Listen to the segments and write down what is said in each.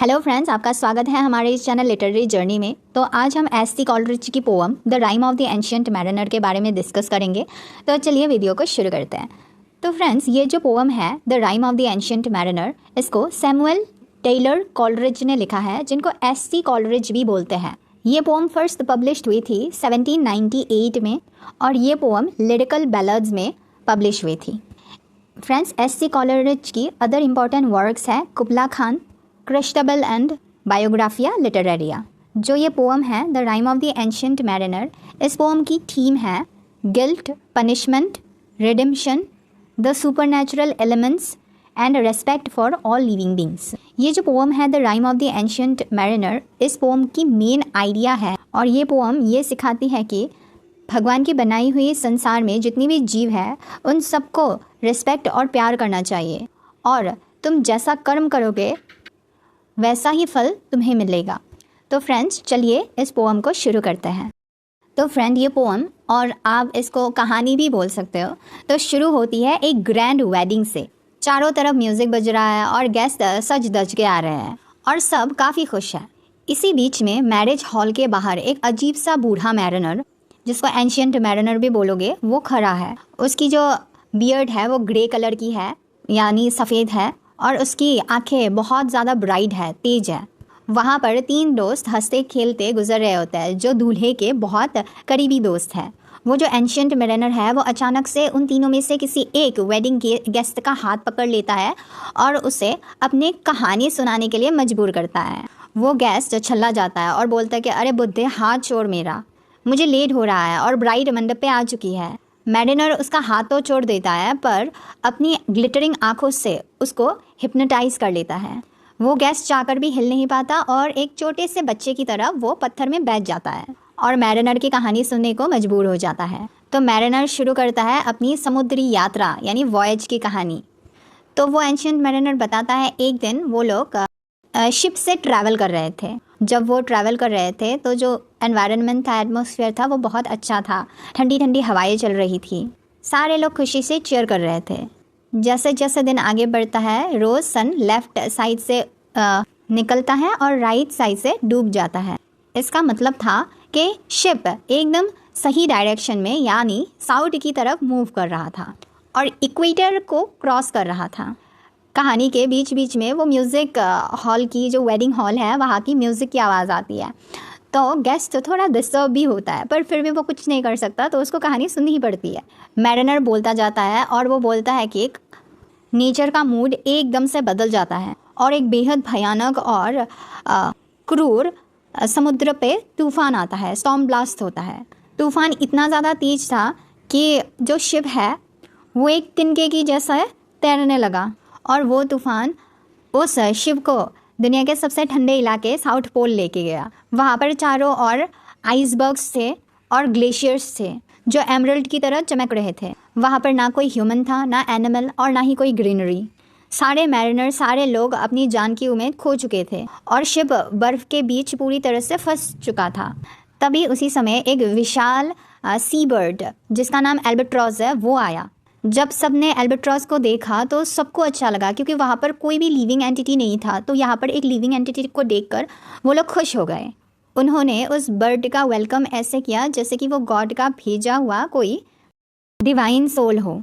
Hello friends, आपका स्वागत है हमारे इस चैनल लिटरेरी जर्नी में। तो आज हम एस सी कॉलरिज की poem the Rime of the Ancient mariner के बारे में डिस्कस करेंगे। तो चलिए वीडियो को शुरू करते हैं। तो फ्रेंड्स, ये जो पोअम है the Rime of the Ancient mariner, इसको सैमुअल टेलर कॉलरिज ने लिखा है, जिनको एस सी कॉलरिज भी बोलते हैं। ये पोअम फर्स्ट पब्लिश हुई थी 1798 में और ये पोअम लिरिकल बैलड्स में पब्लिश हुई थी। फ्रेंड्स, एस सी कॉलरिज की अदर इम्पॉर्टेंट वर्क्स है Kubla Khan, Christabel and Biographia Literaria. जो ये पोअम है the Rime of the Ancient Mariner, इस पोअम की थीम है guilt, punishment, redemption, the supernatural elements and respect for all living beings. ये जो पोअम है the Rime of the Ancient Mariner, इस पोअम की मेन आइडिया है और ये पोअम ये सिखाती है कि भगवान की बनाई हुई संसार में जितनी भी जीव है उन सबको रिस्पेक्ट और प्यार करना चाहिए और तुम जैसा कर्म करोगे वैसा ही फल तुम्हें मिलेगा। तो फ्रेंड्स, चलिए इस पोअम को शुरू करते हैं। तो फ्रेंड, ये पोअम, और आप इसको कहानी भी बोल सकते हो, तो शुरू होती है एक ग्रैंड वेडिंग से। चारों तरफ म्यूज़िक बज रहा है और गेस्ट सज धज के आ रहे हैं और सब काफ़ी खुश हैं। इसी बीच में मैरिज हॉल के बाहर एक अजीब सा बूढ़ा मैरिनर, जिसको एंशिएंट मैरिनर भी बोलोगे, वो खड़ा है। उसकी जो बियर्ड है वो ग्रे कलर की है, यानी सफ़ेद है, और उसकी आंखें बहुत ज़्यादा ब्राइट है, तेज है। वहाँ पर तीन दोस्त हंसते खेलते गुजर रहे होते हैं, जो दूल्हे के बहुत करीबी दोस्त हैं। वो जो एंशिएंट मैरिनर है वो अचानक से उन तीनों में से किसी एक वेडिंग के गेस्ट का हाथ पकड़ लेता है और उसे अपनी कहानी सुनाने के लिए मजबूर करता है। वो गेस्ट छल्ला जाता है और बोलता है कि अरे बुद्धे, हाथ छोड़ मेरा, मुझे लेट हो रहा है और ब्राइड मंडप पे आ चुकी है। मैरिनर उसका हाथ तो छोड़ देता है पर अपनी ग्लिटरिंग आंखों से उसको हिप्नोटाइज कर लेता है। वो गेस्ट चाहकर भी हिल नहीं पाता और एक छोटे से बच्चे की तरह वो पत्थर में बैठ जाता है और मैरिनर की कहानी सुनने को मजबूर हो जाता है। तो मैरिनर शुरू करता है अपनी समुद्री यात्रा यानी वॉयज की कहानी। तो वो एंशिएंट मैरिनर बताता है एक दिन वो लोग शिप से ट्रैवल कर रहे थे। जब वो ट्रैवल कर रहे थे तो जो एनवायरनमेंट था, एटमॉस्फेयर था, वो बहुत अच्छा था। ठंडी ठंडी हवाएं चल रही थी। सारे लोग खुशी से चीयर कर रहे थे। जैसे जैसे दिन आगे बढ़ता है, रोज़ सन लेफ़्ट साइड से निकलता है और राइट साइड से डूब जाता है। इसका मतलब था कि शिप एकदम सही डायरेक्शन में यानी साउथ की तरफ मूव कर रहा था और इक्वेटर को क्रॉस कर रहा था। कहानी के बीच बीच में वो म्यूज़िक हॉल की, जो वेडिंग हॉल है, वहाँ की म्यूज़िक की आवाज़ आती है। तो गेस्ट थोड़ा डिस्टर्ब भी होता है पर फिर भी वो कुछ नहीं कर सकता, तो उसको कहानी सुननी ही पड़ती है। मैरिनर बोलता जाता है और वो बोलता है कि नेचर का मूड एकदम से बदल जाता है और एक बेहद भयानक और क्रूर समुद्र पे तूफ़ान आता है, स्टॉर्म ब्लास्ट होता है। तूफ़ान इतना ज़्यादा तेज था कि जो शिप है वो एक तिनके की जैसा तैरने लगा और वो तूफ़ान उस शिप को दुनिया के सबसे ठंडे इलाके साउथ पोल लेके गया। वहाँ पर चारों ओर आइसबर्ग्स थे और ग्लेशियर्स थे जो एमरल्ड की तरह चमक रहे थे। वहाँ पर ना कोई ह्यूमन था, ना एनिमल और ना ही कोई ग्रीनरी। सारे मैरिनर, सारे लोग अपनी जान की उम्मीद खो चुके थे और शिप बर्फ़ के बीच पूरी तरह से फंस चुका था। तभी उसी समय एक विशाल सी बर्ड, जिसका नाम एल्बाट्रॉस है, वो आया। जब सबने एल्बाट्रॉस को देखा तो सबको अच्छा लगा, क्योंकि वहाँ पर कोई भी लिविंग एंटिटी नहीं था। तो यहाँ पर एक लिविंग एंटिटी को देखकर वो लोग खुश हो गए। उन्होंने उस बर्ड का वेलकम ऐसे किया जैसे कि वो गॉड का भेजा हुआ कोई डिवाइन सोल हो।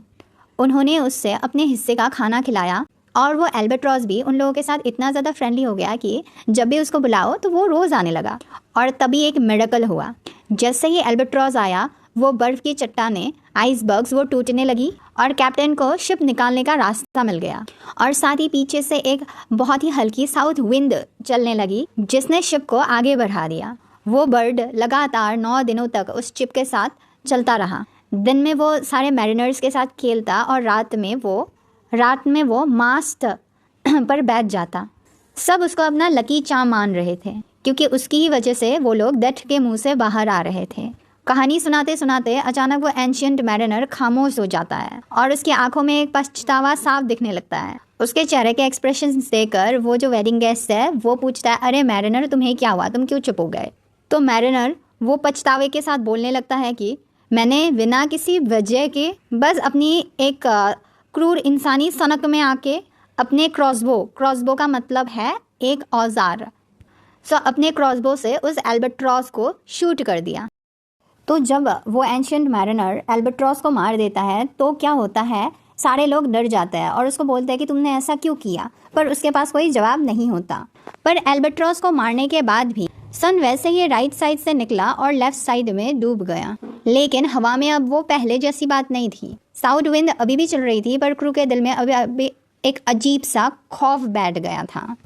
उन्होंने उससे अपने हिस्से का खाना खिलाया और वो एल्बाट्रॉस भी उन लोगों के साथ इतना ज़्यादा फ्रेंडली हो गया कि जब भी उसको बुलाओ तो वो रोज़ आने लगा। और तभी एक मिरेकल हुआ। जैसे ही एल्बाट्रॉस आया, वो बर्फ़ की चट्टानें, आइसबर्ग्स, वो टूटने लगी और कैप्टन को शिप निकालने का रास्ता मिल गया। और साथ ही पीछे से एक बहुत ही हल्की साउथ विंड चलने लगी जिसने शिप को आगे बढ़ा दिया। वो बर्ड लगातार 9 दिनों तक उस शिप के साथ चलता रहा। दिन में वो सारे मैरिनर्स के साथ खेलता और रात में वो मास्ट पर बैठ जाता। सब उसको अपना लकी चार्म मान रहे थे, क्योंकि उसकी ही वजह से वो लोग डेथ के मुंह से बाहर आ रहे थे। कहानी सुनाते सुनाते अचानक वो एंशिएंट मैरिनर खामोश हो जाता है और उसकी आंखों में एक पछतावा साफ दिखने लगता है। उसके चेहरे के एक्सप्रेशंस देखकर वो जो वेडिंग गेस्ट है वो पूछता है, अरे मैरिनर, तुम्हें क्या हुआ, तुम क्यों चुप हो गए? तो मैरिनर वो पछतावे के साथ बोलने लगता है कि मैंने बिना किसी वजह के बस अपनी एक क्रूर इंसानी सनक में आके अपने क्रॉसबो का मतलब है एक औजार। अपने क्रॉसबो से उस एल्बेट्रॉस को शूट कर दिया। तो जब वो एंशिएंट मैरिनर एल्बेट्रॉस को मार देता है तो क्या होता है, सारे लोग डर जाते हैं और उसको बोलते हैं कि तुमने ऐसा क्यों किया, पर उसके पास कोई जवाब नहीं होता। पर एल्बेट्रॉस को मारने के बाद भी सन वैसे ही राइट साइड से निकला और लेफ्ट साइड में डूब गया। लेकिन हवा में अब वो पहले जैसी बात नहीं थी। साउथ विंड अभी भी चल रही थी, पर क्रू के दिल में अभी एक अजीब सा खौफ बैठ गया था।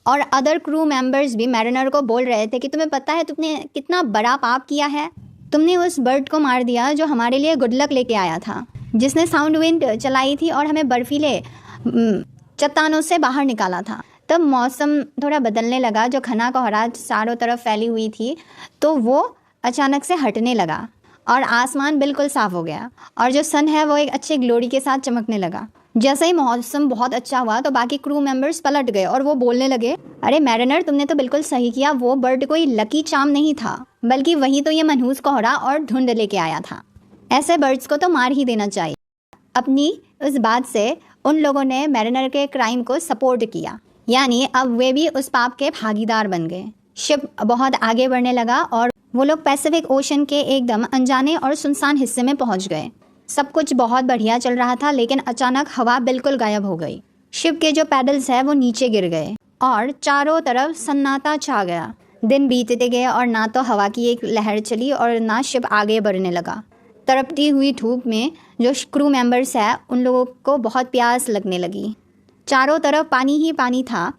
और अदर क्रू मेंबर्स भी मैरिनर को बोल रहे थे कि तुम्हें पता है तुमने कितना बड़ा पाप किया है, तुमने उस बर्ड को मार दिया जो हमारे लिए गुड लक लेके आया था, जिसने साउथ विंड चलाई थी और हमें बर्फीले चट्टानों से बाहर निकाला था। तब मौसम थोड़ा बदलने लगा, जो घना कोहरा चारों तरफ फैली हुई थी तो वो अचानक से हटने लगा और आसमान बिल्कुल साफ हो गया और जो सन है वो एक अच्छे ग्लोरी के साथ चमकने लगा। जैसे ही मौसम बहुत अच्छा हुआ तो बाकी क्रू मेंबर्स पलट गए और वो बोलने लगे, अरे मैरिनर तुमने तो बिल्कुल सही किया, वो बर्ड कोई लकी चार्म नहीं था, बल्कि वही तो ये मनहूस कोहरा और धुंध लेके आया था। ऐसे बर्ड्स को तो मार ही देना चाहिए। अपनी उस बात से उन लोगों ने मैरिनर के क्राइम को सपोर्ट किया, यानी अब वे भी उस पाप के भागीदार बन गए। शिप बहुत आगे बढ़ने लगा और वो लोग पैसिफिक ओशन के एकदम अनजाने और सुनसान हिस्से में पहुंच गए। सब कुछ बहुत बढ़िया चल रहा था, लेकिन अचानक हवा बिल्कुल गायब हो गई। शिप के जो पैडल्स है वो नीचे गिर गए और चारों तरफ सन्नाटा छा गया। दिन बीतते गए और ना तो हवा की एक लहर चली और ना शिप आगे बढ़ने लगा। तड़पती हुई धूप में जो क्रू मेंबर्स है उन लोगों को बहुत प्यास लगने लगी। चारों तरफ पानी ही पानी था,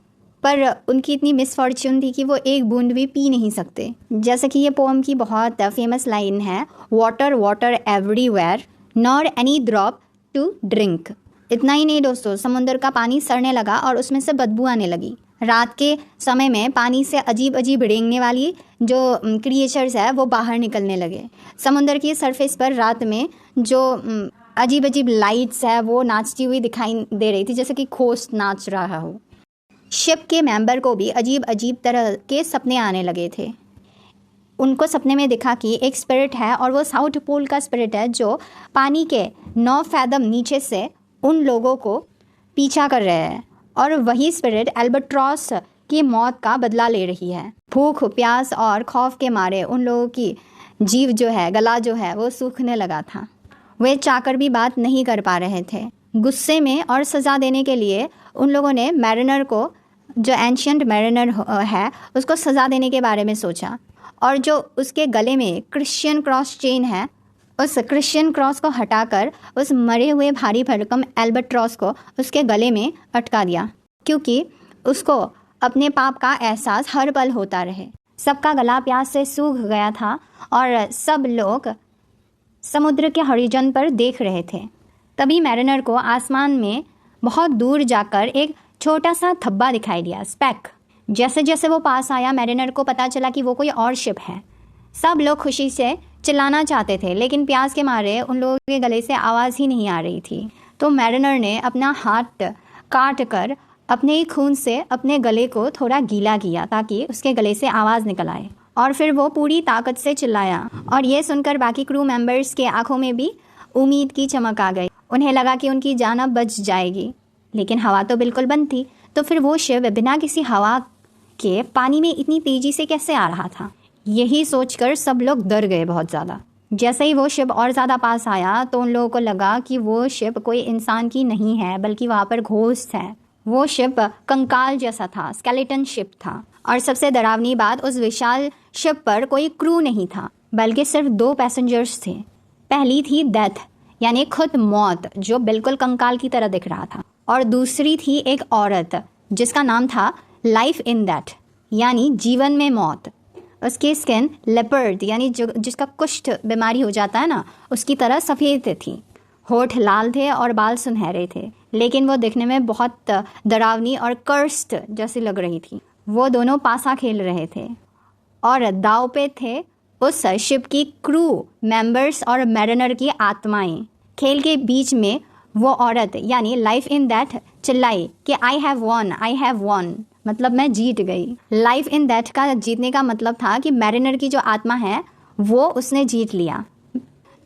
पर उनकी इतनी मिसफॉर्च्यून थी कि वो एक बूंद भी पी नहीं सकते। जैसे कि ये पोम की बहुत फेमस लाइन है, water water everywhere nor any drop to drink. इतना ही नहीं दोस्तों, समुद्र का पानी सड़ने लगा और उसमें से बदबू आने लगी। रात के समय में पानी से अजीब अजीब रेंगने वाली जो क्रिएचर्स है वो बाहर निकलने लगे। समुद्र की सरफेस पर रात में जो अजीब अजीब लाइट्स है वो नाचती हुई दिखाई दे रही थी, जैसे कि घोस्ट नाच रहा हो। शिप के मेंबर को भी अजीब अजीब तरह के सपने आने लगे थे। उनको सपने में दिखा कि एक स्पिरिट है और वो साउथ पोल का स्पिरिट है जो पानी के 9 फैदम नीचे से उन लोगों को पीछा कर रहे हैं और वही स्पिरिट एल्बेट्रॉस की मौत का बदला ले रही है। भूख प्यास और खौफ के मारे उन लोगों की जीव जो है, गला जो है वो सूखने लगा था। वे चाहकर भी बात नहीं कर पा रहे थे। गुस्से में और सज़ा देने के लिए उन लोगों ने मैरिनर को, जो एंशिएंट मैरिनर है, उसको सज़ा देने के बारे में सोचा और जो उसके गले में क्रिश्चियन क्रॉस चेन है उस क्रिश्चियन क्रॉस को हटाकर उस मरे हुए भारी भरकम एल्बेट्रॉस को उसके गले में अटका दिया, क्योंकि उसको अपने पाप का एहसास हर पल होता रहे। सबका गला प्यास से सूख गया था और सब लोग समुद्र के हॉरिजॉन पर देख रहे थे। तभी मैरिनर को आसमान में बहुत दूर जाकर एक छोटा सा धब्बा दिखाई दिया, स्पैक। जैसे जैसे वो पास आया, मैरिनर को पता चला कि वो कोई और शिप है। सब लोग खुशी से चिल्लाना चाहते थे, लेकिन प्यास के मारे उन लोगों के गले से आवाज़ ही नहीं आ रही थी। तो मैरिनर ने अपना हाथ काट कर अपने ही खून से अपने गले को थोड़ा गीला किया ताकि उसके गले से आवाज़ निकल आए, और फिर वो पूरी ताकत से चिल्लाया। और ये सुनकर बाकी क्रू मेंबर्स के आंखों में भी उम्मीद की चमक आ गई। उन्हें लगा कि उनकी जान अब बच जाएगी, लेकिन हवा तो बिल्कुल बंद थी। तो फिर वो शिप बिना किसी हवा के पानी में इतनी तेज़ी से कैसे आ रहा था? यही सोचकर सब लोग डर गए बहुत ज़्यादा। जैसे ही वो शिप और ज़्यादा पास आया तो उन लोगों को लगा कि वो शिप कोई इंसान की नहीं है, बल्कि वहाँ पर घोस्ट है। वो शिप कंकाल जैसा था, स्केलेटन शिप था। और सबसे डरावनी बात, उस विशाल शिप पर कोई क्रू नहीं था, बल्कि सिर्फ 2 पैसेंजर्स थे। पहली थी डेथ, यानी खुद मौत, जो बिल्कुल कंकाल की तरह दिख रहा था, और दूसरी थी एक औरत जिसका नाम था लाइफ इन दैट, यानी जीवन में मौत। उसकी स्किन लेपर्ड, यानी जिसका कुष्ठ बीमारी हो जाता है ना, उसकी तरह सफ़ेद थी। होठ लाल थे और बाल सुनहरे थे, लेकिन वो दिखने में बहुत डरावनी और कर्स्ड जैसी लग रही थी। वो दोनों पासा खेल रहे थे और दाव पे थे उस शिप की क्रू मेंबर्स और मैरिनर की आत्माएं। खेल के बीच में वो औरत, यानी लाइफ इन दैट, चिल्लाई कि आई हैव वॉन, मतलब मैं जीत गई। लाइफ इन दैट का जीतने का मतलब था कि मैरिनर की जो आत्मा है वो उसने जीत लिया।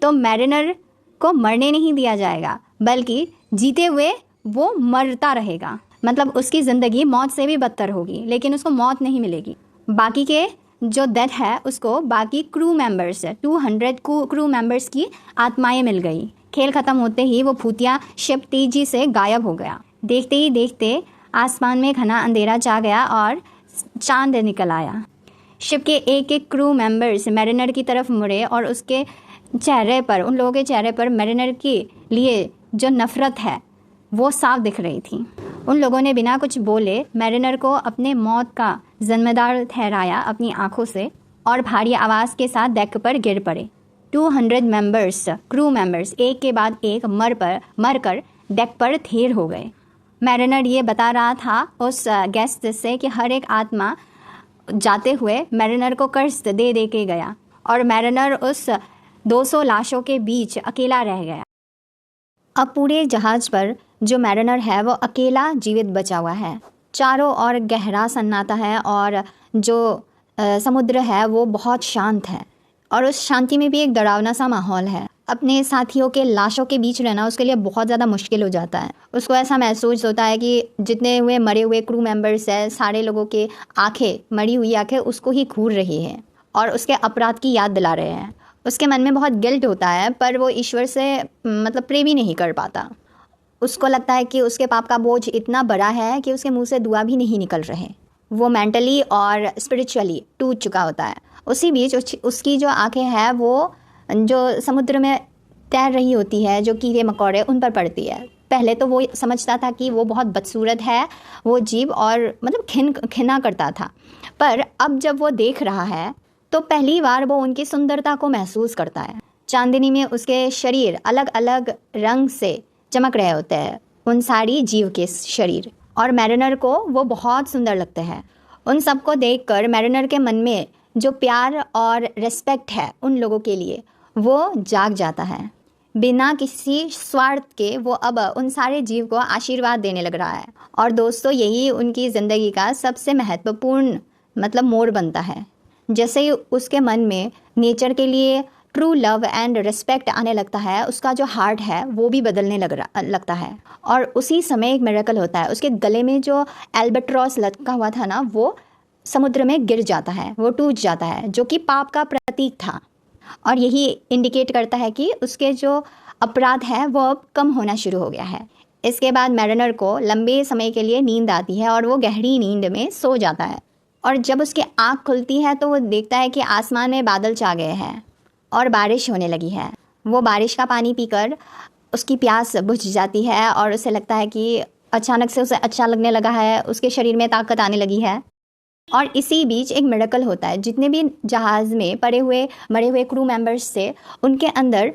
तो मैरिनर को मरने नहीं दिया जाएगा, बल्कि जीते हुए वो मरता रहेगा। मतलब उसकी ज़िंदगी मौत से भी बदतर होगी, लेकिन उसको मौत नहीं मिलेगी। बाकी के जो डेथ है उसको बाकी क्रू मेंबर्स 200 क्रू मेंबर्स की आत्माएं मिल गई। खेल ख़त्म होते ही वो भूतिया शिप तेजी से गायब हो गया। देखते ही देखते आसमान में घना अंधेरा छा गया और चांद निकल आया। शिप के एक एक क्रू मेंबर्स मैरिनर की तरफ मुड़े और उसके चेहरे पर, उन लोगों के चेहरे पर मैरिनर के लिए जो नफ़रत है वो साफ दिख रही थी। उन लोगों ने बिना कुछ बोले मैरिनर को अपने मौत का जिम्मेदार ठहराया अपनी आंखों से और भारी आवाज़ के साथ डेक पर गिर पड़े। 200 मेंबर्स, क्रू मेंबर्स एक के बाद एक मरकर डेक पर ढेर हो गए। मैरिनर ये बता रहा था उस गेस्ट से कि हर एक आत्मा जाते हुए मैरिनर को कर्ज दे दे के गया और मैरिनर उस 200 लाशों के बीच अकेला रह गया। अब पूरे जहाज़ पर जो मैरिनर है वो अकेला जीवित बचा हुआ है। चारों ओर गहरा सन्नाटा है और जो समुद्र है वो बहुत शांत है और उस शांति में भी एक डरावना सा माहौल है। अपने साथियों के लाशों के बीच रहना उसके लिए बहुत ज़्यादा मुश्किल हो जाता है। उसको ऐसा महसूस होता है कि जितने हुए मरे हुए क्रू मेंबर्स हैं, सारे लोगों के आंखें, मरी हुई आंखें उसको ही घूर रही हैं और उसके अपराध की याद दिला रहे हैं। उसके मन में बहुत गिल्ट होता है, पर वो ईश्वर से मतलब प्रे भी नहीं कर पाता। उसको लगता है कि उसके पाप का बोझ इतना बड़ा है कि उसके मुंह से दुआ भी नहीं निकल रहे। वो मेंटली और स्पिरिचुअली टूट चुका होता है। उसी बीच उसकी जो आंखें हैं वो जो समुद्र में तैर रही होती है, जो कीड़े मकोड़े उन पर पड़ती है। पहले तो वो समझता था कि वो बहुत बदसूरत है वो जीव और मतलब घिना करता था, पर अब जब वो देख रहा है तो पहली बार वो उनकी सुंदरता को महसूस करता है। चांदनी में उसके शरीर अलग अलग रंग से चमक रहे होते हैं, उन सारी जीव के शरीर, और मैरिनर को वो बहुत सुंदर लगते हैं। उन सबको देखकर मैरिनर के मन में जो प्यार और रिस्पेक्ट है उन लोगों के लिए वो जाग जाता है। बिना किसी स्वार्थ के वो अब उन सारे जीव को आशीर्वाद देने लग रहा है। और दोस्तों, यही उनकी ज़िंदगी का सबसे महत्वपूर्ण मोड़ बनता है। जैसे ही उसके मन में नेचर के लिए ट्रू लव एंड रिस्पेक्ट आने लगता है, उसका जो हार्ट है वो भी बदलने लगता है। और उसी समय एक मिरेकल होता है। उसके गले में जो एल्बेट्रॉस लटका हुआ था ना, वो समुद्र में गिर जाता है, वो टूट जाता है, जो कि पाप का प्रतीक था। और यही इंडिकेट करता है कि उसके जो अपराध है वो अब कम होना शुरू हो गया है। इसके बाद मैरिनर को लंबे समय के लिए नींद आती है और वो गहरी नींद में सो जाता है। और जब उसकी आँख खुलती है तो वो देखता है कि आसमान में बादल छा गए हैं और बारिश होने लगी है। वो बारिश का पानी पीकर उसकी प्यास बुझ जाती है और उसे लगता है कि अचानक से उसे अच्छा लगने लगा है, उसके शरीर में ताकत आने लगी है। और इसी बीच एक मिरेकल होता है। जितने भी जहाज़ में मरे हुए क्रू मेंबर्स थे, उनके अंदर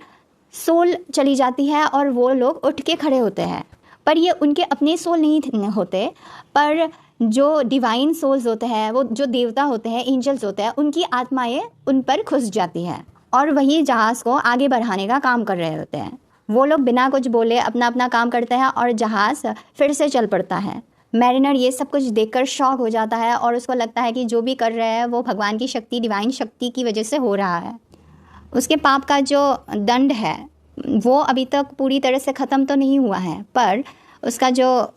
सोल चली जाती है और वो लोग उठ के खड़े होते हैं। पर ये उनके अपने सोल नहीं होते, पर जो डिवाइन सोल्स होते हैं, वो जो देवता होते हैं, एंजल्स होते हैं, उनकी आत्माएं उन पर खुस जाती हैं और वही जहाज़ को आगे बढ़ाने का काम कर रहे होते हैं। वो लोग बिना कुछ बोले अपना अपना काम करते हैं और जहाज़ फिर से चल पड़ता है। मैरिनर ये सब कुछ देखकर शॉक हो जाता है और उसको लगता है कि जो भी कर रहे हैं वो भगवान की शक्ति, डिवाइन शक्ति की वजह से हो रहा है। उसके पाप का जो दंड है वो अभी तक पूरी तरह से ख़त्म तो नहीं हुआ है, पर उसका जो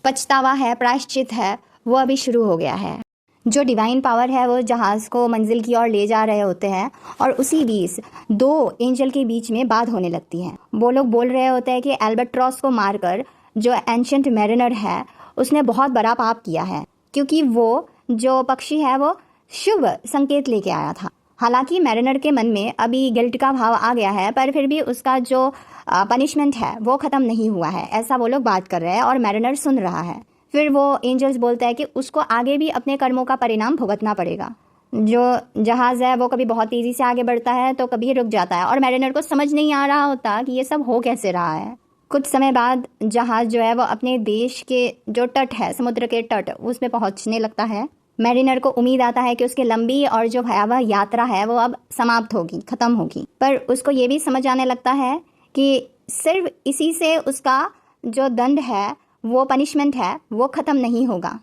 पछतावा है, प्रायश्चित है, वो अभी शुरू हो गया है। जो डिवाइन पावर है वो जहाज़ को मंजिल की ओर ले जा रहे होते हैं और उसी बीच दो एंजल के बीच में बात होने लगती है। वो लोग बोल रहे होते हैं कि एल्बेट्रॉस को मारकर जो एंशिएंट मैरिनर है उसने बहुत बड़ा पाप किया है, क्योंकि वो जो पक्षी है वो शुभ संकेत लेके आया था। हालांकि मैरिनर के मन में अभी गिल्ट का भाव आ गया है, पर फिर भी उसका जो पनिशमेंट है वो ख़त्म नहीं हुआ है, ऐसा वो लोग बात कर रहे हैं और मैरिनर सुन रहा है। फिर वो एंजल्स बोलता है कि उसको आगे भी अपने कर्मों का परिणाम भुगतना पड़ेगा। जो जहाज़ है वो कभी बहुत तेज़ी से आगे बढ़ता है तो कभी रुक जाता है और मैरिनर को समझ नहीं आ रहा होता कि ये सब हो कैसे रहा है। कुछ समय बाद जहाज़ जो है वो अपने देश के जो तट है, समुद्र के तट, उसमें पहुंचने लगता है। मैरिनर को उम्मीद आता है कि उसकी लंबी और जो भयावह यात्रा है वो अब समाप्त होगी, ख़त्म होगी, पर उसको ये भी समझ आने लगता है कि सिर्फ इसी से उसका जो दंड है, वो पनिशमेंट है, वो ख़त्म नहीं होगा।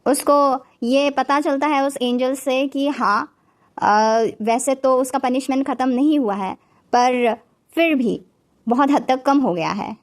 उसको ये पता चलता है उस एंजल से कि हाँ, वैसे तो उसका पनिशमेंट ख़त्म नहीं हुआ है, पर फिर भी बहुत हद तक कम हो गया है।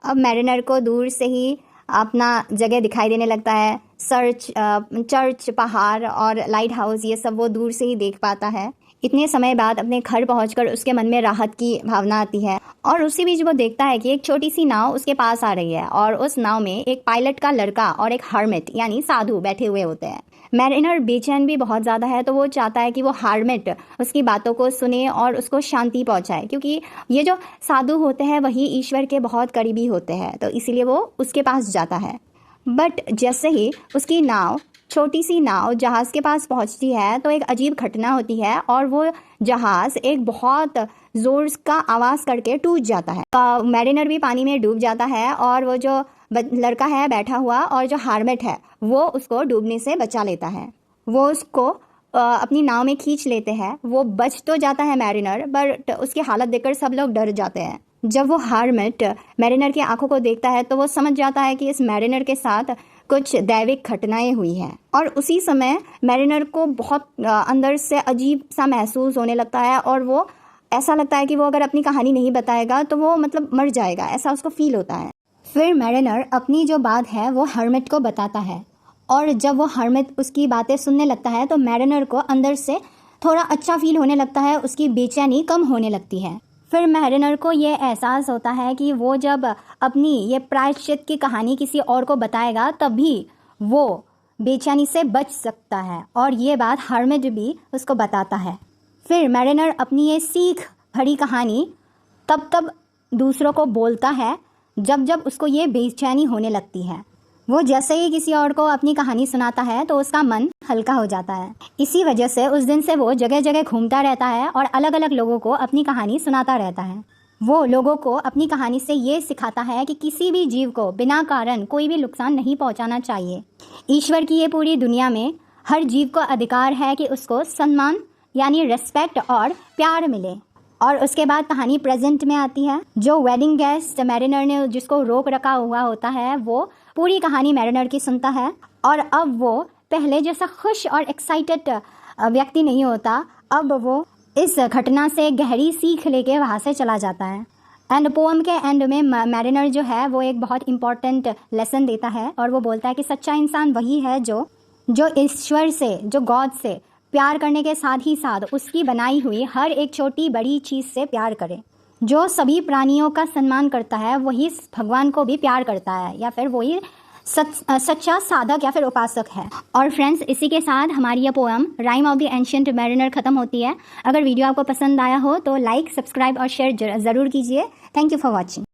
अब मैरिनर को दूर से ही अपना जगह दिखाई देने लगता है। चर्च, पहाड़ और लाइट हाउस ये सब वो दूर से ही देख पाता है। इतने समय बाद अपने घर पहुंचकर उसके मन में राहत की भावना आती है और उसी बीच वो देखता है कि एक छोटी सी नाव उसके पास आ रही है और उस नाव में एक पायलट का लड़का और एक हर्मिट यानी साधु बैठे हुए होते हैं। मैरिनर बेचैन भी बहुत ज़्यादा है, तो वो चाहता है कि वो हर्मिट उसकी बातों को सुने और उसको शांति पहुंचाए, क्योंकि ये जो साधु होते हैं वही ईश्वर के बहुत करीबी होते हैं, तो इसीलिए वो उसके पास जाता है। बट जैसे ही उसकी नाव, छोटी सी नाव जहाज़ के पास पहुंचती है तो एक अजीब घटना होती है और वो जहाज़ एक बहुत ज़ोर का आवाज़ करके टूट जाता है। मैरिनर भी पानी में डूब जाता है और वो जो लड़का है बैठा हुआ और जो हर्मिट है वो उसको डूबने से बचा लेता है। वो उसको अपनी नाव में खींच लेते हैं। वो बच तो जाता है मैरिनर, बट उसकी हालत देखकर सब लोग डर जाते हैं। जब वो हर्मिट मैरिनर की आंखों को देखता है तो वो समझ जाता है कि इस मैरिनर के साथ कुछ दैविक घटनाएं हुई हैं और उसी समय मैरिनर को बहुत अंदर से अजीब सा महसूस होने लगता है और वो ऐसा लगता है कि वो अगर अपनी कहानी नहीं बताएगा तो वो मतलब मर जाएगा, ऐसा उसको फील होता है। फिर मैरिनर अपनी जो बात है वो हर्मिट को बताता है और जब वो हर्मिट उसकी बातें सुनने लगता है तो मैरिनर को अंदर से थोड़ा अच्छा फील होने लगता है, उसकी बेचैनी कम होने लगती है। फिर मैरिनर को ये एहसास होता है कि वो जब अपनी ये प्रायश्चित की कहानी किसी और को बताएगा तभी वो बेचैनी से बच सकता है और ये बात हर्मिट भी उसको बताता है। फिर मैरिनर अपनी ये सीख भरी कहानी तब दूसरों को बोलता है जब उसको ये बेचैनी होने लगती है। वो जैसे ही किसी और को अपनी कहानी सुनाता है तो उसका मन हल्का हो जाता है। इसी वजह से उस दिन से वो जगह जगह घूमता रहता है और अलग अलग लोगों को अपनी कहानी सुनाता रहता है। वो लोगों को अपनी कहानी से ये सिखाता है कि किसी भी जीव को बिना कारण कोई भी नुकसान नहीं पहुंचाना चाहिए। ईश्वर की ये पूरी दुनिया में हर जीव को अधिकार है कि उसको सम्मान यानी रिस्पेक्ट और प्यार मिले। और उसके बाद कहानी प्रेजेंट में आती है। जो वेडिंग गेस्ट मैरिनर ने जिसको रोक रखा हुआ होता है वो पूरी कहानी मैरिनर की सुनता है और अब वो पहले जैसा खुश और एक्साइटेड व्यक्ति नहीं होता। अब वो इस घटना से गहरी सीख लेके वहाँ से चला जाता है। एंड पोएम के एंड में मैरिनर जो है वो एक बहुत इंपॉर्टेंट लेसन देता है और वो बोलता है कि सच्चा इंसान वही है जो ईश्वर से, जो गॉड से प्यार करने के साथ ही साथ उसकी बनाई हुई हर एक छोटी बड़ी चीज़ से प्यार करे। जो सभी प्राणियों का सम्मान करता है वही भगवान को भी प्यार करता है या फिर वही सच्चा साधक या फिर उपासक है। और फ्रेंड्स, इसी के साथ हमारी यह poem rhyme of the Ancient mariner ख़त्म होती है। अगर वीडियो आपको पसंद आया हो तो लाइक, सब्सक्राइब और शेयर ज़रूर कीजिए। Thank you for watching.